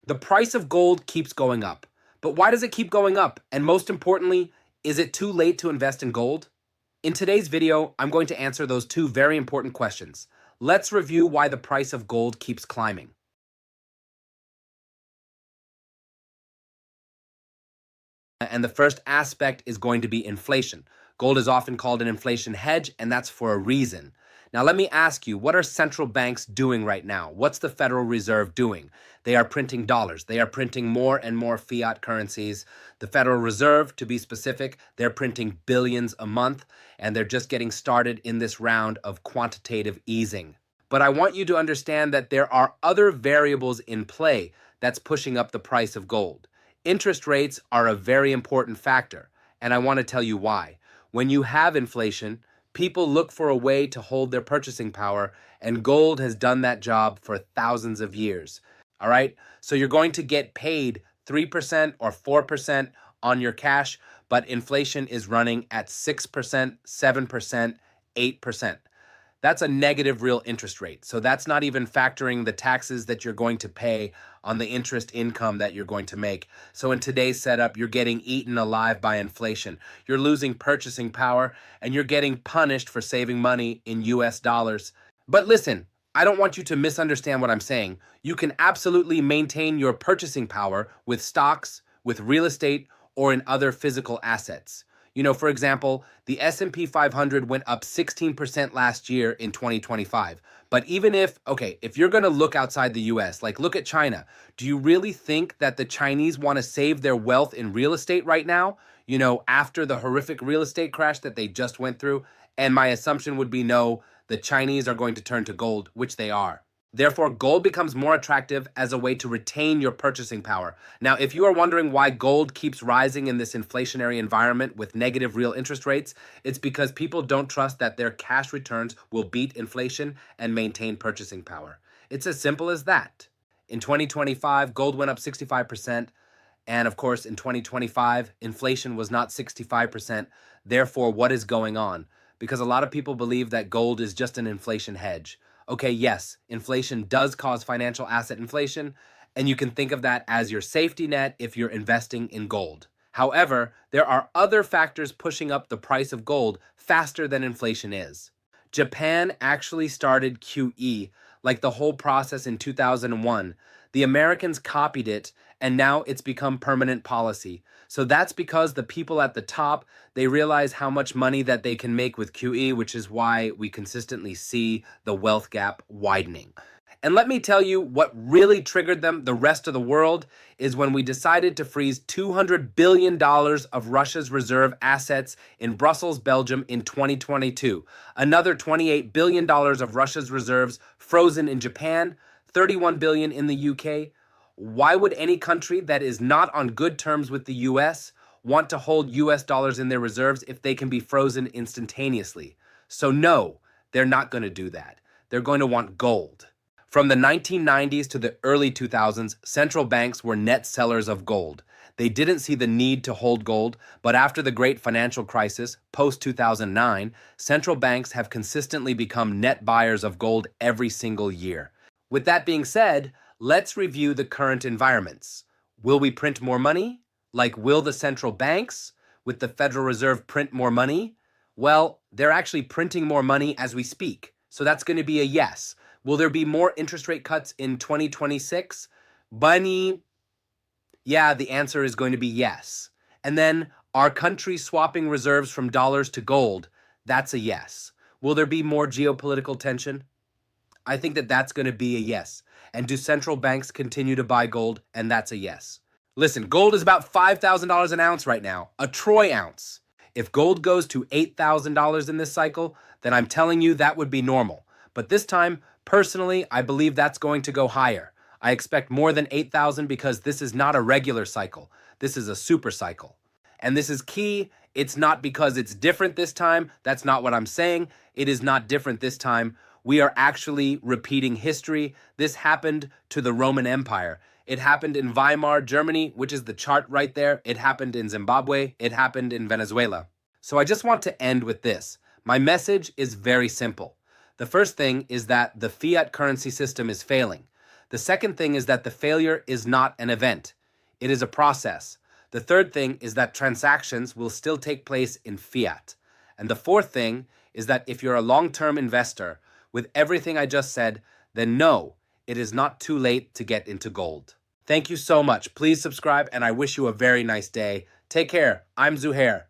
The price of gold keeps going up. But why does it keep going up? And most importantly, is it too late to invest in gold? In today's video, I'm going to answer those two very important questions. Let's review why the price of gold keeps climbing. And the first aspect is going to be inflation. Gold is often called an inflation hedge, and that's for a reason. Now, let me ask you, what are central banks doing right now? What's the Federal Reserve doing? They are printing dollars. They are printing more and more fiat currencies. The Federal Reserve, to be specific, they're printing billions a month, and they're just getting started in this round of quantitative easing. But I want you to understand that there are other variables in play that's pushing up the price of gold. Interest rates are a very important factor, and I want to tell you why. When you have inflation, people look for a way to hold their purchasing power, and gold has done that job for thousands of years. All right? So you're going to get paid 3% or 4% on your cash, but inflation is running at 6%, 7%, 8%. That's a negative real interest rate. So that's not even factoring the taxes that you're going to pay on the interest income that you're going to make. So in today's setup, you're getting eaten alive by inflation. You're losing purchasing power, and you're getting punished for saving money in US dollars. But listen, I don't want you to misunderstand what I'm saying. You can absolutely maintain your purchasing power with stocks, with real estate, or in other physical assets. You know, for example, the S&P 500 went up 16% last year in 2025. But even if you're going to look outside the US, like look at China, do you really think that the Chinese want to save their wealth in real estate right now? You know, after the horrific real estate crash that they just went through? And my assumption would be no, the Chinese are going to turn to gold, which they are. Therefore, gold becomes more attractive as a way to retain your purchasing power. Now, if you are wondering why gold keeps rising in this inflationary environment with negative real interest rates, it's because people don't trust that their cash returns will beat inflation and maintain purchasing power. It's as simple as that. In 2025, gold went up 65%. And of course, in 2025, inflation was not 65%. Therefore, what is going on? Because a lot of people believe that gold is just an inflation hedge. Okay, yes, inflation does cause financial asset inflation, and you can think of that as your safety net if you're investing in gold. However, there are other factors pushing up the price of gold faster than inflation is. Japan actually started QE, like the whole process in 2001. The Americans copied it, and now it's become permanent policy. So that's because the people at the top, they realize how much money that they can make with QE, which is why we consistently see the wealth gap widening. And let me tell you what really triggered them, the rest of the world, is when we decided to freeze $200 billion of Russia's reserve assets in Brussels, Belgium in 2022. Another $28 billion of Russia's reserves frozen in Japan, $31 billion in the UK. Why would any country that is not on good terms with the US want to hold US dollars in their reserves if they can be frozen instantaneously? So no, they're not going to do that. They're going to want gold. From the 1990s to the early 2000s, central banks were net sellers of gold. They didn't see the need to hold gold, but after the great financial crisis, post-2009, central banks have consistently become net buyers of gold every single year. With that being said, let's review the current environments. Will we print more money? Like, will the central banks, with the Federal Reserve, print more money? Well, they're actually printing more money as we speak. So that's going to be a yes. Will there be more interest rate cuts in 2026? Bunny, yeah, the answer is going to be yes. And then, are countries swapping reserves from dollars to gold? That's a yes. Will there be more geopolitical tension? I think that that's going to be a yes. And do central banks continue to buy gold? And that's a yes. Listen, gold is about $5,000 an ounce right now, a troy ounce. If gold goes to $8,000 in this cycle, then I'm telling you that would be normal. But this time, personally, I believe that's going to go higher. I expect more than 8,000 because this is not a regular cycle. This is a super cycle. And this is key. It's not because it's different this time. That's not what I'm saying. It is not different this time. We are actually repeating history. This happened to the Roman Empire. It happened in Weimar, Germany, which is the chart right there. It happened in Zimbabwe. It happened in Venezuela. So I just want to end with this. My message is very simple. The first thing is that the fiat currency system is failing. The second thing is that the failure is not an event, it is a process. The third thing is that transactions will still take place in fiat. And the fourth thing is that if you're a long-term investor, with everything I just said, then no, it is not too late to get into gold. Thank you so much. Please subscribe, and I wish you a very nice day. Take care. I'm Zuhair.